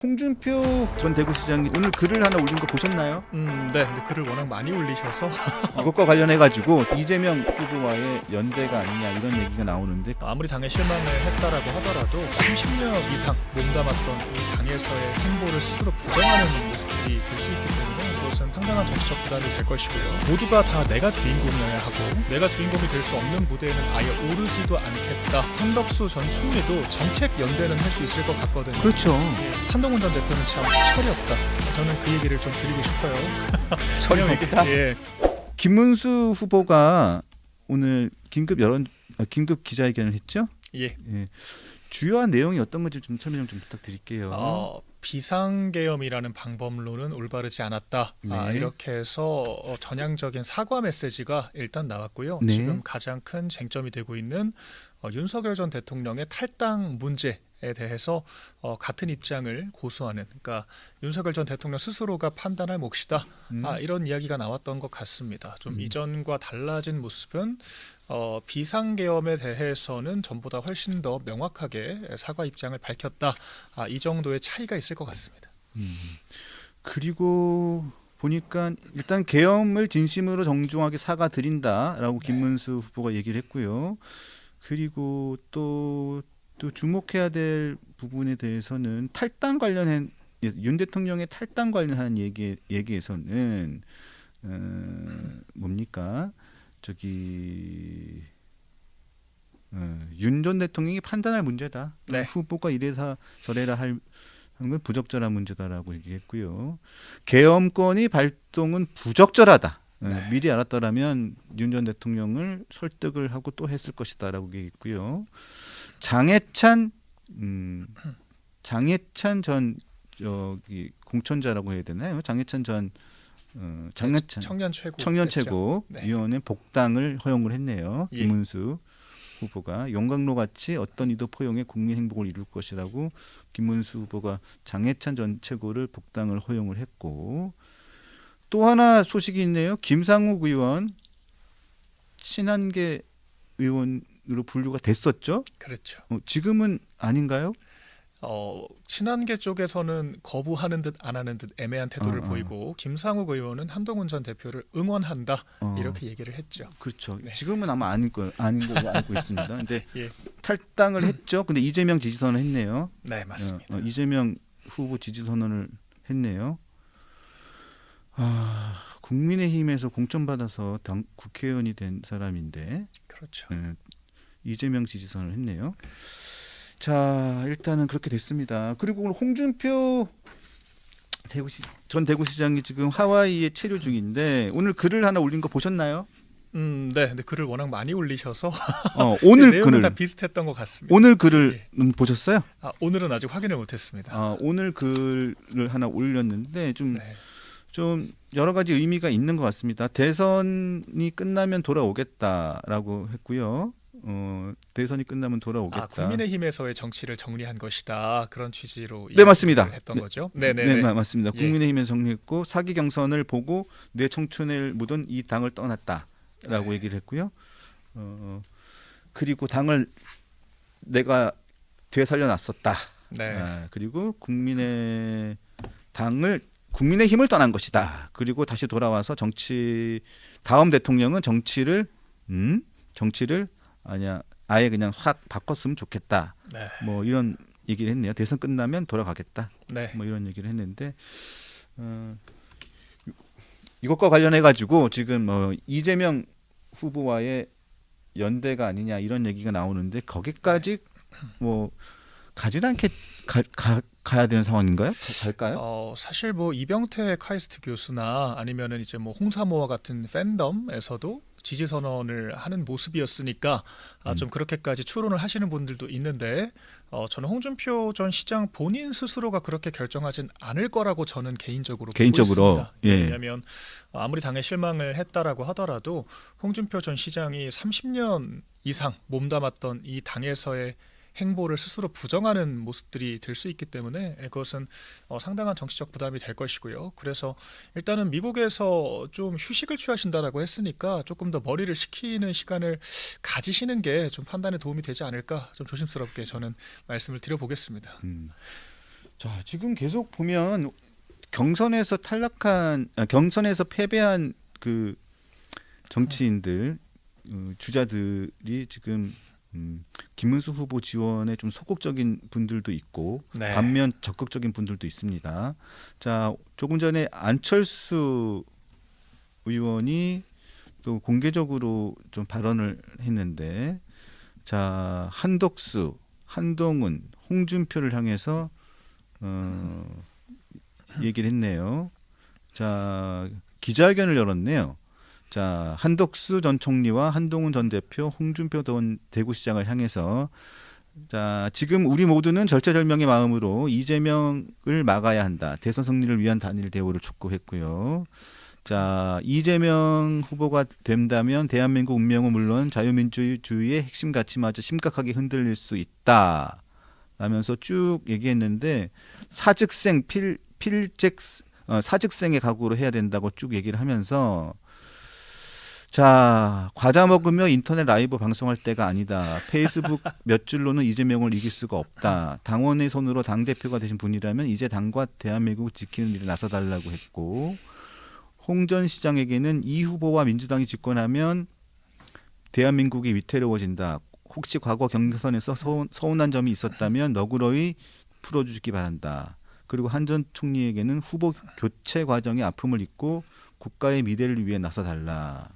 홍준표 전 대구시장이 오늘 글을 하나 올린 거 보셨나요? 네. 근데 글을 워낙 많이 올리셔서 이것과 관련해 가지고 이재명 후보와의 연대가 아니냐 이런 얘기가 나오는데 아무리 당에 실망을 했다라고 하더라도 30년 이상 몸담았던 이 당에서의 행보를 스스로 부정하는 모습들이 될 수 있기 때문에 그것은 상당한 정치적 부담이 될 것이고요. 모두가 다 내가 주인공이어야 하고 내가 주인공이 될 수 없는 무대에는 아예 오르지도 않겠다. 한덕수 전 총리도 정책 연대는 할 수 있을 것 같거든요. 그렇죠. 한동훈 전 대표는 참 철이 없다. 저는 그 얘기를 좀 드리고 싶어요. 철이 왜냐면 없다? 예. 김문수 후보가 오늘 긴급 기자회견을 했죠? 예. 예. 주요한 내용이 어떤 건지 좀 설명 좀 부탁드릴게요. 비상계엄이라는 방법론은 올바르지 않았다. 네. 이렇게 해서 전향적인 사과 메시지가 일단 나왔고요. 네. 지금 가장 큰 쟁점이 되고 있는 윤석열 전 대통령의 탈당 문제에 대해서 같은 입장을 고수하는, 그러니까 윤석열 전 대통령 스스로가 판단할 몫이다. 이런 이야기가 나왔던 것 같습니다. 좀 이전과 달라진 모습은 비상계엄에 대해서는 전보다 훨씬 더 명확하게 사과 입장을 밝혔다. 이 정도의 차이가 있을 것 같습니다. 그리고 보니까 일단 계엄을 진심으로 정중하게 사과드린다라고 김문수 후보가 얘기를 했고요. 그리고 또 주목해야 될 부분에 대해서는 탈당 관련한 윤 대통령의 탈당 관련한 얘기에서는 뭡니까? 윤 전 대통령이 판단할 문제다. 네. 후보가 이래서 저래라 하는 건 부적절한 문제다라고 얘기했고요. 계엄권의 발동은 부적절하다. 미리 알았더라면 윤 전 대통령을 설득을 하고 또 했을 것이다라고 얘기했고요. 장해찬 전 공천자라고 해야 되나요? 장해찬 전 청년 최고 청년 됐죠. 최고 네. 위원회 복당을 허용을 했네요. 예. 김문수 후보가 용광로 같이 어떤 이도 포용해 국민 행복을 이룰 것이라고 김문수 후보가 장해찬 전 최고를 복당을 허용을 했고, 또 하나 소식이 있네요. 김상욱 의원 친한계 의원으로 분류가 됐었죠. 그렇죠. 지금은 아닌가요? 친한계 쪽에서는 거부하는 듯 안 하는 듯 애매한 태도를 보이고 김상욱 의원은 한동훈 전 대표를 응원한다 이렇게 얘기를 했죠. 그렇죠. 네. 지금은 아마 아닌 걸로 알고 있습니다. 근데 예. 탈당을 했죠. 근데 이재명 지지 선언을 했네요. 네, 맞습니다. 이재명 후보 지지 선언을 했네요. 국민의힘에서 공천받아서 국회의원이 된 사람인데 그렇죠. 이재명 지지 선언을 했네요. 자, 일단은 그렇게 됐습니다. 그리고 오늘 홍준표 전 대구시장이 지금 하와이에 체류 중인데 오늘 글을 하나 올린 거 보셨나요? 네, 근데 글을 워낙 많이 올리셔서 오늘 내용은 글을 다 비슷했던 것 같습니다. 오늘 글을 보셨어요? 오늘은 아직 확인을 못했습니다. 오늘 글을 하나 올렸는데 좀 네. 여러 가지 의미가 있는 것 같습니다. 대선이 끝나면 돌아오겠다라고 했고요. 대선이 끝나면 돌아오겠다. 국민의힘에서의 정치를 정리한 것이다. 그런 취지로 네, 맞습니다. 했던 네. 거죠. 네, 맞습니다. 예. 국민의힘에서 정리했고 사기 경선을 보고 내 청춘을 묻은 이 당을 떠났다라고 얘기를 했고요. 그리고 당을 내가 되살려놨었다. 네. 그리고 국민의힘을 떠난 것이다. 그리고 다시 돌아와서 다음 대통령은 정치를 아예 그냥 확 바꿨으면 좋겠다. 네. 뭐 이런 얘기를 했네요. 대선 끝나면 돌아가겠다. 네. 뭐 이런 얘기를 했는데 이것과 관련해 가지고 지금 이재명 후보와의 연대가 아니냐 이런 얘기가 나오는데 거기까지 뭐 가진 않게 가야 되는 상황인가요? 갈까요? 사실 뭐 이병태 카이스트 교수나 아니면은 이제 뭐 홍사모와 같은 팬덤에서도 지지 선언을 하는 모습이었으니까 좀 그렇게까지 추론을 하시는 분들도 있는데 저는 홍준표 전 시장 본인 스스로가 그렇게 결정하진 않을 거라고 저는 개인적으로 보고 있습니다. 예. 왜냐하면 아무리 당에 실망을 했다라고 하더라도 홍준표 전 시장이 30년 이상 몸담았던 이 당에서의 행보를 스스로 부정하는 모습들이 될 수 있기 때문에 그것은 상당한 정치적 부담이 될 것이고요. 그래서 일단은 미국에서 좀 휴식을 취하신다라고 했으니까 조금 더 머리를 식히는 시간을 가지시는 게 좀 판단에 도움이 되지 않을까 좀 조심스럽게 저는 말씀을 드려보겠습니다. 자, 지금 계속 보면 경선에서 패배한 그 정치인들 주자들이 지금 김문수 후보 지원에 좀 소극적인 분들도 있고 네. 반면 적극적인 분들도 있습니다. 자, 조금 전에 안철수 의원이 또 공개적으로 좀 발언을 했는데, 자, 한덕수, 한동훈, 홍준표를 향해서 얘기를 했네요. 자, 기자회견을 열었네요. 자, 한덕수 전 총리와 한동훈 전 대표, 홍준표 전 대구시장을 향해서, 자, 지금 우리 모두는 절체절명의 마음으로 이재명을 막아야 한다. 대선 승리를 위한 단일 대우를 촉구했고요. 자, 이재명 후보가 된다면 대한민국 운명은 물론 자유민주주의의 핵심 가치마저 심각하게 흔들릴 수 있다. 라면서 쭉 얘기했는데, 사직생의 각오로 해야 된다고 쭉 얘기를 하면서, 자, 과자 먹으며 인터넷 라이브 방송할 때가 아니다. 페이스북 몇 줄로는 이재명을 이길 수가 없다. 당원의 손으로 당대표가 되신 분이라면 이제 당과 대한민국을 지키는 일에 나서달라고 했고, 홍 전 시장에게는 이 후보와 민주당이 집권하면 대한민국이 위태로워진다. 혹시 과거 경선에서 서운한 점이 있었다면 너그러이 풀어주기 바란다. 그리고 한 전 총리에게는 후보 교체 과정의 아픔을 잊고 국가의 미래를 위해 나서달라.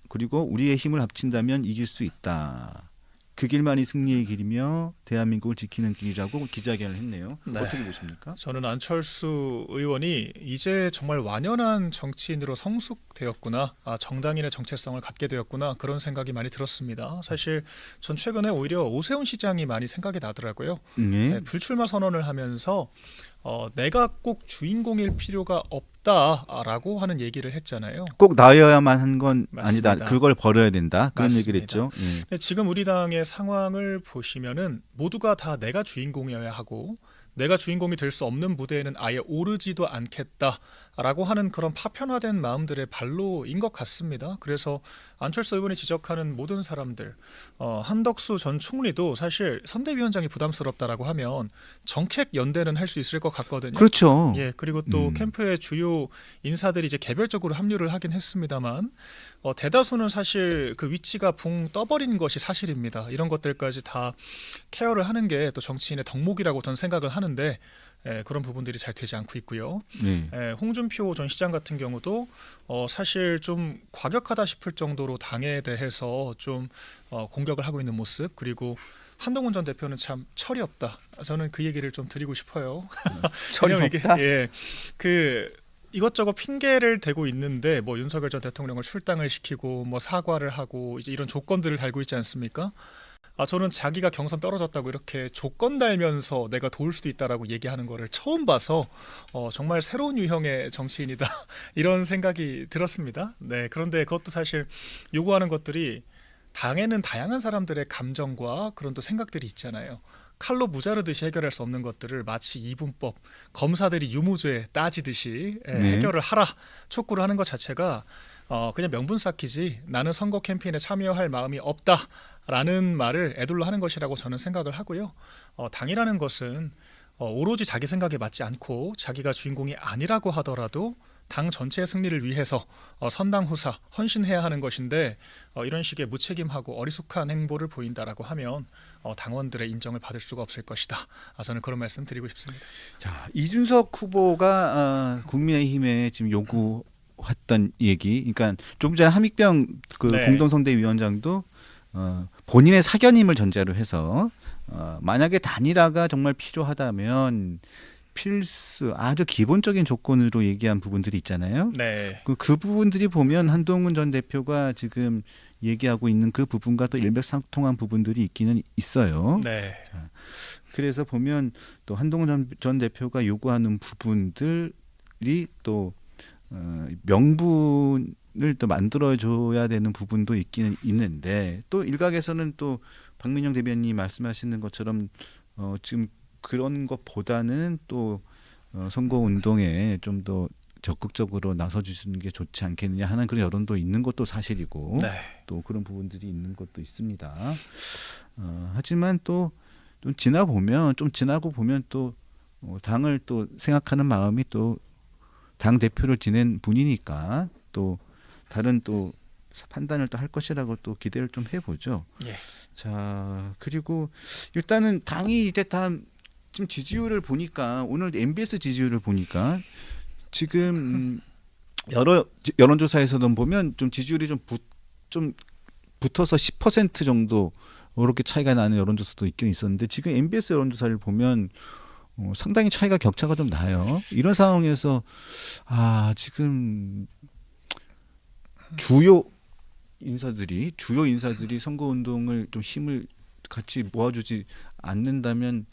그리고 우리의 힘을 합친다면 이길 수 있다. 그 길만이 승리의 길이며 대한민국을 지키는 길이라고 기자회견을 했네요. 네. 어떻게 보십니까? 저는 안철수 의원이 이제 정말 완연한 정치인으로 성숙되었구나, 정당인의 정체성을 갖게 되었구나, 그런 생각이 많이 들었습니다. 사실 전 최근에 오히려 오세훈 시장이 많이 생각이 나더라고요. 네. 불출마 선언을 하면서 내가 꼭 주인공일 필요가 없다라고 하는 얘기를 했잖아요. 꼭 나여야만 한 건 아니다. 맞습니다. 그걸 버려야 된다. 그런 맞습니다. 얘기를 했죠. 근데 지금 우리 당의 상황을 보시면은 모두가 다 내가 주인공이어야 하고, 내가 주인공이 될 수 없는 무대에는 아예 오르지도 않겠다라고 하는 그런 파편화된 마음들의 발로인 것 같습니다. 그래서 안철수 의원이 지적하는 모든 사람들, 한덕수 전 총리도 사실 선대위원장이 부담스럽다라고 하면 정책 연대는 할 수 있을 것 같거든요. 그렇죠. 예, 그리고 또 캠프의 주요 인사들이 이제 개별적으로 합류를 하긴 했습니다만, 대다수는 사실 그 위치가 붕 떠버린 것이 사실입니다. 이런 것들까지 다 케어를 하는 게 또 정치인의 덕목이라고 저는 생각을 하는데, 그런 부분들이 잘 되지 않고 있고요. 네. 홍준표 전 시장 같은 경우도 사실 좀 과격하다 싶을 정도로 당에 대해서 좀 공격을 하고 있는 모습, 그리고 한동훈 전 대표는 참 철이 없다. 저는 그 얘기를 좀 드리고 싶어요. 철이 왜냐면 없다? 이것저것 핑계를 대고 있는데, 뭐 윤석열 전 대통령을 출당을 시키고 뭐 사과를 하고 이제 이런 조건들을 달고 있지 않습니까? 저는 자기가 경선 떨어졌다고 이렇게 조건 달면서 내가 도울 수도 있다라고 얘기하는 거를 처음 봐서 정말 새로운 유형의 정치인이다 이런 생각이 들었습니다. 네, 그런데 그것도 사실 요구하는 것들이, 당에는 다양한 사람들의 감정과 그런 또 생각들이 있잖아요. 칼로 무자르듯이 해결할 수 없는 것들을 마치 이분법, 검사들이 유무죄 따지듯이 해결을 하라 촉구를 하는 것 자체가 그냥 명분 쌓기지, 나는 선거 캠페인에 참여할 마음이 없다라는 말을 애둘러 하는 것이라고 저는 생각을 하고요. 당이라는 것은 오로지 자기 생각에 맞지 않고 자기가 주인공이 아니라고 하더라도 당 전체의 승리를 위해서 선당후사, 헌신해야 하는 것인데, 이런 식의 무책임하고 어리숙한 행보를 보인다라고 하면 당원들의 인정을 받을 수가 없을 것이다. 저는 그런 말씀 드리고 싶습니다. 자, 이준석 후보가 국민의힘에 지금 요구했던 얘기, 그러니까 조금 전에 함익병 네. 공동선대위원장도 본인의 사견임을 전제로 해서 만약에 단일화가 정말 필요하다면 아주 기본적인 조건으로 얘기한 부분들이 있잖아요. 네. 그 부분들이 보면 한동훈 전 대표가 지금 얘기하고 있는 그 부분과 또 일맥상통한 부분들이 있기는 있어요. 네. 그래서 보면 또 한동훈 전 대표가 요구하는 부분들이 또 명분을 또 만들어줘야 되는 부분도 있기는 있는데, 또 일각에서는 또 박민영 대변인이 말씀하시는 것처럼 지금 그런 것보다는 또 선거 운동에 좀 더 적극적으로 나서주시는 게 좋지 않겠느냐 하는 그런 여론도 있는 것도 사실이고, 네. 또 그런 부분들이 있는 것도 있습니다. 하지만 또 좀 지나고 보면 또 당을 또 생각하는 마음이 또 당 대표를 지낸 분이니까 또 다른 또 판단을 또 할 것이라고 또 기대를 좀 해보죠. 예. 자, 그리고 일단은 당이 이제 다 지금 지지율을 보니까 오늘 MBS 지지율을 보니까 지금 여러 여론조사에서도 보면 좀 지지율이 좀 붙어서 10% 정도 이렇게 차이가 나는 여론조사도 있긴 있었는데 지금 MBS 여론조사를 보면 상당히 차이가 격차가 좀 나요. 이런 상황에서 지금 주요 인사들이 선거운동을 좀 힘을 같이 모아주지 않는다면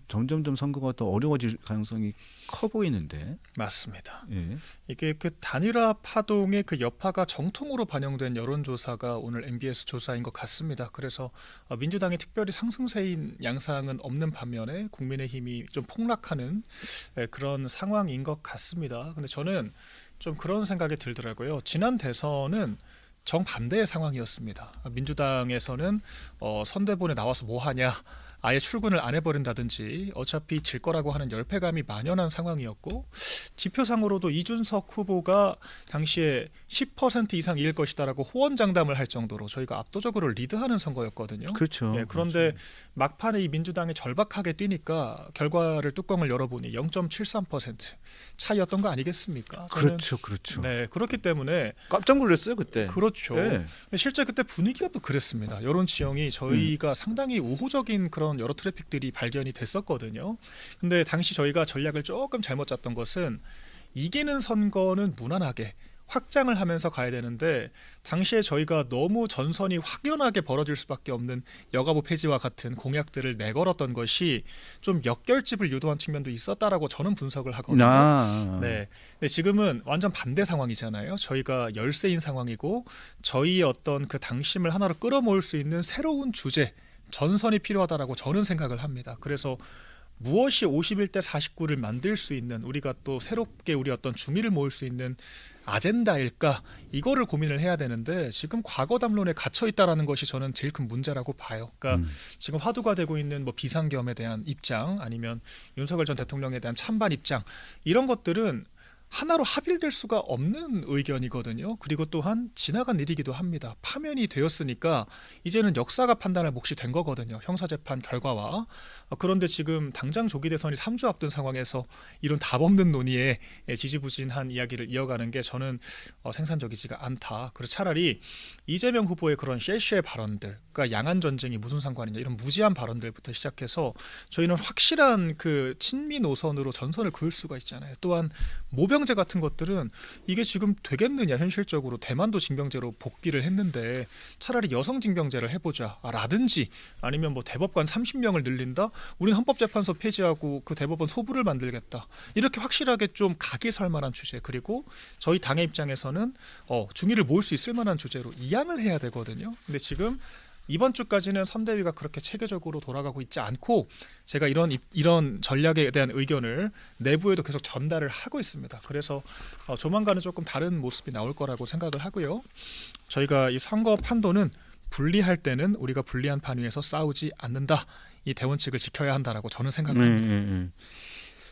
점점점 선거가 더 어려워질 가능성이 커 보이는데. 맞습니다. 예. 이게 그 단일화 파동의 그 여파가 정통으로 반영된 여론조사가 오늘 MBS 조사인 것 같습니다. 그래서 민주당이 특별히 상승세인 양상은 없는 반면에 국민의힘이 좀 폭락하는 그런 상황인 것 같습니다. 근데 저는 좀 그런 생각이 들더라고요. 지난 대선은 정반대의 상황이었습니다. 민주당에서는 선대본에 나와서 뭐 하냐, 아예 출근을 안 해버린다든지 어차피 질 거라고 하는 열패감이 만연한 상황이었고 지표상으로도 이준석 후보가 당시에 10% 이상 이길 것이다라고 호언장담을 할 정도로 저희가 압도적으로 리드하는 선거였거든요. 그렇죠. 예, 그런데 그렇죠. 막판에 이 민주당이 절박하게 뛰니까 결과를 뚜껑을 열어보니 0.73% 차이였던 거 아니겠습니까? 저는 그렇죠. 네, 그렇기 때문에 깜짝 놀랐어요 그때. 그렇죠. 예. 실제 그때 분위기가 또 그랬습니다. 여론 지형이 저희가 상당히 우호적인 그런 여러 트래픽들이 발견이 됐었거든요. 근데 당시 저희가 전략을 조금 잘못 짰던 것은 이기는 선거는 무난하게 확장을 하면서 가야 되는데 당시에 저희가 너무 전선이 확연하게 벌어질 수밖에 없는 여가부 폐지와 같은 공약들을 내걸었던 것이 좀 역결집을 유도한 측면도 있었다라고 저는 분석을 하거든요. 네. 근데 지금은 완전 반대 상황이잖아요. 저희가 열세인 상황이고 저희의 어떤 그 당심을 하나로 끌어모을 수 있는 새로운 주제, 전선이 필요하다라고 저는 생각을 합니다. 그래서 무엇이 51대 49를 만들 수 있는 우리가 또 새롭게 우리 어떤 중의를 모을 수 있는 아젠다일까 이거를 고민을 해야 되는데 지금 과거 담론에 갇혀 있다라는 것이 저는 제일 큰 문제라고 봐요. 그러니까 지금 화두가 되고 있는 뭐 비상계엄에 대한 입장 아니면 윤석열 전 대통령에 대한 찬반 입장 이런 것들은 하나로 합일될 수가 없는 의견이거든요. 그리고 또한 지나간 일이기도 합니다. 파면이 되었으니까 이제는 역사가 판단할 몫이 된 거거든요. 형사재판 결과와. 그런데 지금 당장 조기 대선이 3주 앞둔 상황에서 이런 답 없는 논의에 지지부진한 이야기를 이어가는 게 저는 생산적이지가 않다. 그래서 차라리 이재명 후보의 그런 쉐쉐 발언들, 그러니까 양안 전쟁이 무슨 상관이냐 이런 무지한 발언들부터 시작해서 저희는 확실한 그 친미 노선으로 전선을 그을 수가 있잖아요. 또한 모병제 같은 것들은 이게 지금 되겠느냐 현실적으로 대만도 징병제로 복귀를 했는데 차라리 여성 징병제를 해보자 라든지 아니면 뭐 대법관 30명을 늘린다 우리는 헌법재판소 폐지하고 그 대법원 소부를 만들겠다 이렇게 확실하게 좀 각이 설 만한 주제 그리고 저희 당의 입장에서는 중의를 모을 수 있을 만한 주제로 이양을 해야 되거든요. 근데 지금 이번 주까지는 선대위가 그렇게 체계적으로 돌아가고 있지 않고 제가 이런 전략에 대한 의견을 내부에도 계속 전달을 하고 있습니다. 그래서 조만간은 조금 다른 모습이 나올 거라고 생각을 하고요. 저희가 이 선거 판도는 분리할 때는 우리가 불리한 판 위에서 싸우지 않는다. 이 대원칙을 지켜야 한다라고 저는 생각을 합니다.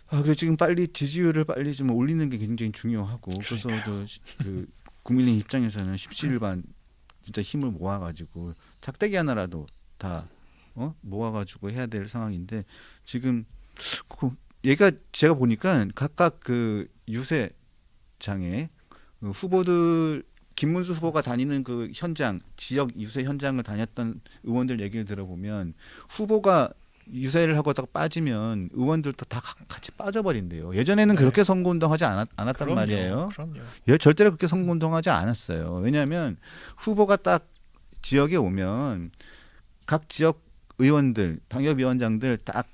그래서 지금 빨리 지지율을 빨리 좀 올리는 게 굉장히 중요하고 그래서 그 국민의 입장에서는 십시일반 진짜 힘을 모아가지고 작대기 하나라도 다 모아가지고 해야 될 상황인데 지금 얘가 제가 보니까 각각 그 유세장에 후보들 김문수 후보가 다니는 그 현장 지역 유세 현장을 다녔던 의원들 얘기를 들어보면 후보가 유세를 하고 딱 빠지면 의원들도 다 같이 빠져버린대요. 예전에는 그렇게 선거운동하지 않았단 그럼요, 말이에요. 그럼요. 절대로 그렇게 선거운동하지 않았어요. 왜냐하면 후보가 딱 지역에 오면 각 지역 의원들, 당협위원장들 딱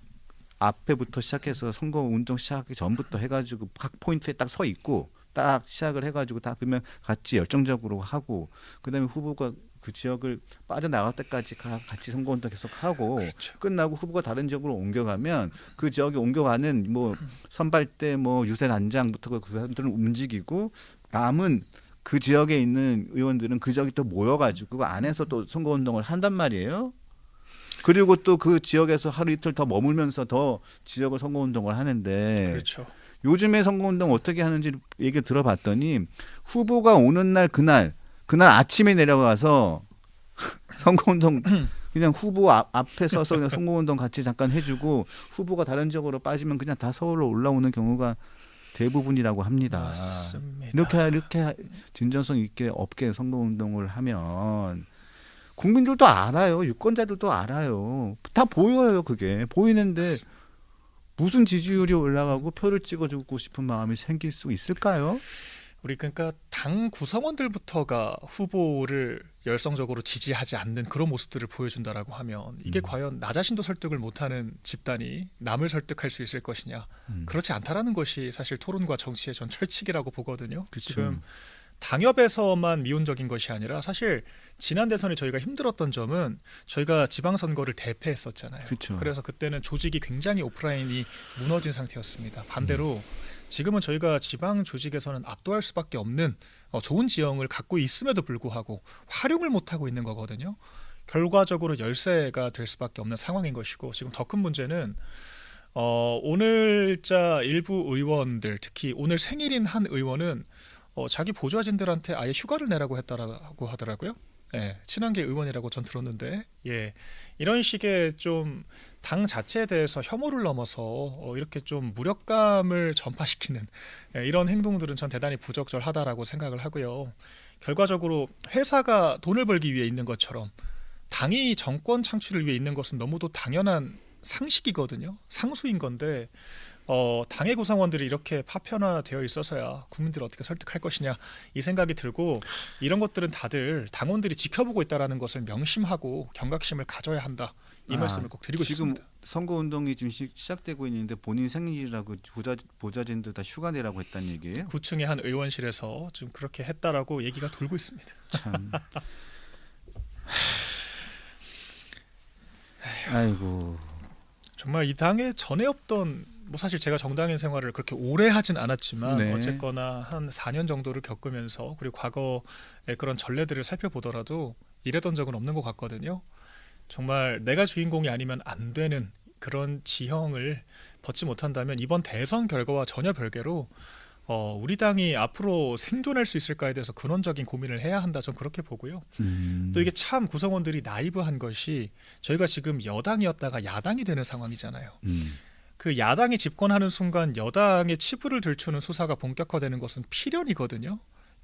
앞에부터 시작해서 선거운동 시작하기 전부터 해가지고 각 포인트에 딱 서 있고 딱 시작을 해가지고 다 그러면 같이 열정적으로 하고 그다음에 후보가 그 지역을 빠져나갈 때까지 같이 선거운동 계속 하고 그렇죠. 끝나고 후보가 다른 지역으로 옮겨가면 그 지역에 옮겨가는 뭐 선발대 뭐 유세단장부터 그 사람들은 움직이고 남은 그 지역에 있는 의원들은 그 지역에 또 모여가지고 그 안에서 또 선거운동을 한단 말이에요. 그리고 또 그 지역에서 하루 이틀 더 머물면서 더 지역을 선거운동을 하는데 그렇죠. 요즘에 선거운동 어떻게 하는지 얘기 들어봤더니 후보가 오는 날 그날 아침에 내려가서 선거운동 그냥 후보 앞에 서서 그냥 선거운동 같이 잠깐 해주고 후보가 다른 지역으로 빠지면 그냥 다 서울로 올라오는 경우가 대부분이라고 합니다. 맞습니다. 이렇게 진정성 있게 없게 선거운동을 하면 국민들도 알아요. 유권자들도 알아요. 다 보여요. 그게 보이는데 무슨 지지율이 올라가고 표를 찍어주고 싶은 마음이 생길 수 있을까요? 우리 그러니까 당 구성원들부터가 후보를 열성적으로 지지하지 않는 그런 모습들을 보여준다라고 하면 이게 과연 나 자신도 설득을 못하는 집단이 남을 설득할 수 있을 것이냐? 그렇지 않다라는 것이 사실 토론과 정치의 전 철칙이라고 보거든요. 그쵸. 지금 당협에서만 미온적인 것이 아니라 사실 지난 대선에 저희가 힘들었던 점은 저희가 지방선거를 대패했었잖아요. 그쵸. 그래서 그때는 조직이 굉장히 오프라인이 무너진 상태였습니다. 반대로 지금은 저희가 지방 조직에서는 압도할 수밖에 없는 좋은 지형을 갖고 있음에도 불구하고 활용을 못하고 있는 거거든요. 결과적으로 열세가 될 수밖에 없는 상황인 것이고 지금 더 큰 문제는 오늘자 일부 의원들 특히 오늘 생일인 한 의원은 자기 보좌진들한테 아예 휴가를 내라고 했다라고 하더라고요. 예, 친한계 의원이라고 전 들었는데 예, 이런 식의 좀 당 자체에 대해서 혐오를 넘어서 이렇게 좀 무력감을 전파시키는 이런 행동들은 전 대단히 부적절하다라고 생각을 하고요. 결과적으로 회사가 돈을 벌기 위해 있는 것처럼 당이 정권 창출을 위해 있는 것은 너무도 당연한 상식이거든요. 상수인 건데 당의 구성원들이 이렇게 파편화되어 있어서야 국민들을 어떻게 설득할 것이냐 이 생각이 들고 이런 것들은 다들 당원들이 지켜보고 있다는 것을 명심하고 경각심을 가져야 한다. 이 말씀을 꼭 드리고 지금 싶습니다. 선거운동이 지금 시작되고 있는데 본인 생일이라고 보좌진들 다 휴가 내라고 했다는 얘기예요? 9층의 한 의원실에서 좀 그렇게 했다라고 얘기가 돌고 있습니다. 참. 아이고. 정말 이 당에 전에 없던 뭐 사실 제가 정당인 생활을 그렇게 오래 하진 않았지만 네. 어쨌거나 한 4년 정도를 겪으면서 그리고 과거의 그런 전례들을 살펴보더라도 이랬던 적은 없는 것 같거든요. 정말 내가 주인공이 아니면 안 되는 그런 지형을 벗지 못한다면 이번 대선 결과와 전혀 별개로 우리 당이 앞으로 생존할 수 있을까에 대해서 근원적인 고민을 해야 한다. 전 그렇게 보고요. 또 이게 참 구성원들이 나이브한 것이 저희가 지금 여당이었다가 야당이 되는 상황이잖아요. 그 야당이 집권하는 순간 여당의 치부를 들추는 수사가 본격화되는 것은 필연이거든요.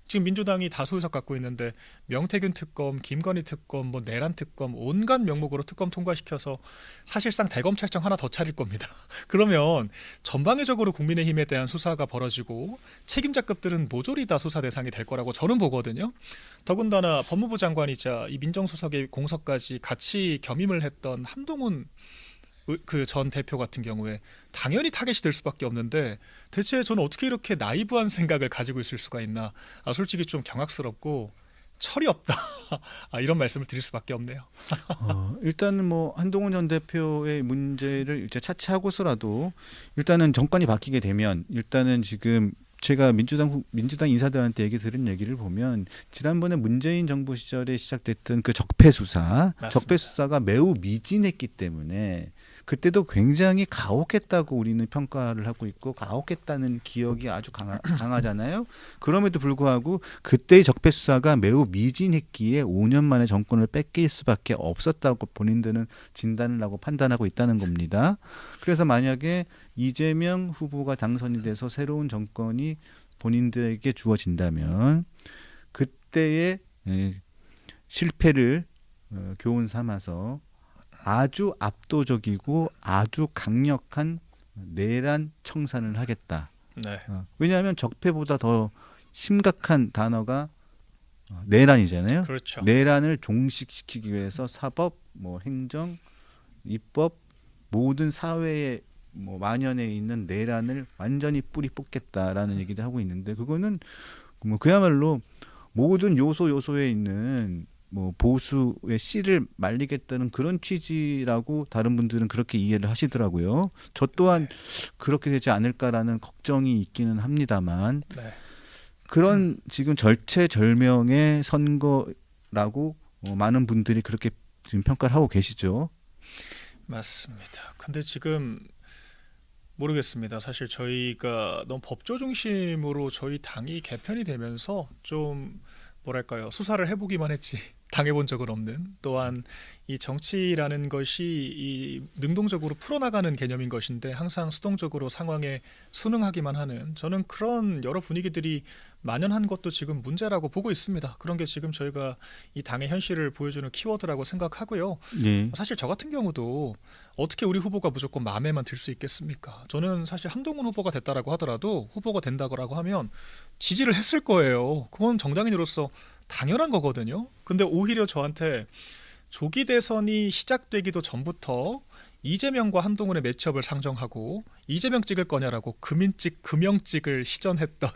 지금 민주당이 다수 의석 갖고 있는데 명태균 특검, 김건희 특검, 뭐 내란 특검 온갖 명목으로 특검 통과시켜서 사실상 대검찰청 하나 더 차릴 겁니다. 그러면 전방위적으로 국민의힘에 대한 수사가 벌어지고 책임자급들은 모조리 다 수사 대상이 될 거라고 저는 보거든요. 더군다나 법무부 장관이자 이 민정수석의 공석까지 같이 겸임을 했던 한동훈 그 전 대표 같은 경우에 당연히 타겟이 될 수밖에 없는데 대체 저는 어떻게 이렇게 나이브한 생각을 가지고 있을 수가 있나 솔직히 좀 경악스럽고 철이 없다 이런 말씀을 드릴 수밖에 없네요. 일단은 뭐 한동훈 전 대표의 문제를 이제 차치하고서라도 일단은 정권이 바뀌게 되면 일단은 지금 제가 민주당 인사들한테 얘기 들은 얘기를 보면 지난번에 문재인 정부 시절에 시작됐던 그 적폐 수사, 맞습니다. 적폐 수사가 매우 미진했기 때문에 그때도 굉장히 가혹했다고 우리는 평가를 하고 있고 가혹했다는 기억이 아주 강하잖아요. 그럼에도 불구하고 그때의 적폐 수사가 매우 미진했기에 5년 만에 정권을 뺏길 수밖에 없었다고 본인들은 진단을 하고 판단하고 있다는 겁니다. 그래서 만약에 이재명 후보가 당선이 돼서 새로운 정권이 본인들에게 주어진다면 그때의 실패를 교훈 삼아서 아주 압도적이고 아주 강력한 내란 청산을 하겠다. 네. 왜냐하면 적폐보다 더 심각한 단어가 내란이잖아요. 그렇죠. 내란을 종식시키기 위해서 사법, 뭐 행정, 입법 모든 사회에 뭐 만연해 있는 내란을 완전히 뿌리 뽑겠다라는 얘기를 하고 있는데 그거는 뭐 그야말로 모든 요소에 있는 뭐 보수의 씨를 말리겠다는 그런 취지라고 다른 분들은 그렇게 이해를 하시더라고요. 저 또한 그렇게 되지 않을까라는 걱정이 있기는 합니다만 네. 그런 지금 절체절명의 선거라고 많은 분들이 그렇게 지금 평가를 하고 계시죠. 맞습니다. 근데 지금 모르겠습니다. 사실 저희가 너무 법조 중심으로 저희 당이 개편이 되면서 좀 뭐랄까요, 수사를 해보기만 했지 당해본 적은 없는, 또한 이 정치라는 것이 이 능동적으로 풀어나가는 개념인 것인데 항상 수동적으로 상황에 순응하기만 하는, 저는 그런 여러 분위기들이 만연한 것도 지금 문제라고 보고 있습니다. 그런 게 지금 저희가 이 당의 현실을 보여주는 키워드라고 생각하고요. 예. 사실 저 같은 경우도 어떻게 우리 후보가 무조건 마음에만 들 수 있겠습니까? 저는 사실 한동훈 후보가 됐다라고 하더라도, 후보가 된다고 하면 지지를 했을 거예요. 그건 정당인으로서 당연한 거거든요. 근데 오히려 저한테 조기 대선이 시작되기도 전부터 이재명과 한동훈의 매치업을 상정하고 이재명 찍을 거냐라고 금인찍, 금영찍을 시전했던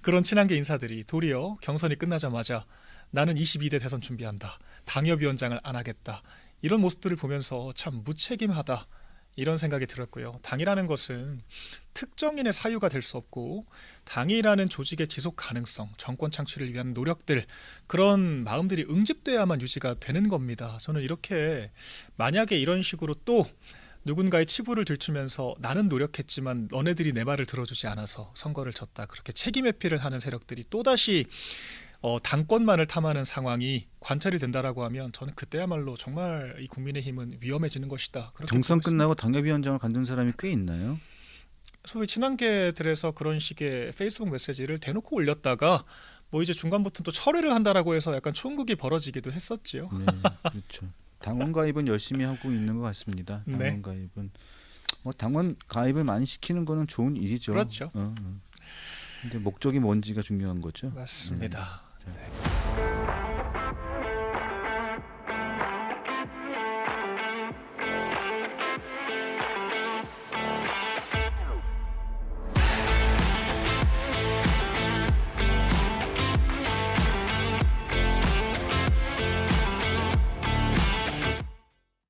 그런 친한계 인사들이 도리어 경선이 끝나자마자 나는 22대 대선 준비한다, 당협위원장을 안 하겠다, 이런 모습들을 보면서 참 무책임하다, 이런 생각이 들었고요. 당이라는 것은 특정인의 사유가 될 수 없고, 당이라는 조직의 지속 가능성, 정권 창출을 위한 노력들, 그런 마음들이 응집돼야만 유지가 되는 겁니다. 저는 이렇게 만약에 이런 식으로 또 누군가의 치부를 들추면서 나는 노력했지만 너네들이 내 말을 들어주지 않아서 선거를 졌다, 그렇게 책임 회피를 하는 세력들이 또다시 당권만을 탐하는 상황이 관찰이 된다라고 하면, 저는 그때야말로 정말 이 국민의힘은 위험해지는 것이다. 그렇게 정선 보고 있습니다. 끝나고 당협위원장을 관둔 사람이 꽤 있나요? 소위 친한계들에서 그런 식의 페이스북 메시지를 대놓고 올렸다가 뭐 이제 중간부터 또 철회를 한다라고 해서 약간 총극이 벌어지기도 했었지요. 네, 그렇죠. 당원 가입은 열심히 하고 있는 것 같습니다. 당원 네. 가입은 뭐 당원 가입을 많이 시키는 거는 좋은 일이죠. 그렇죠. 근데 목적이 뭔지가 중요한 거죠. 맞습니다. 네.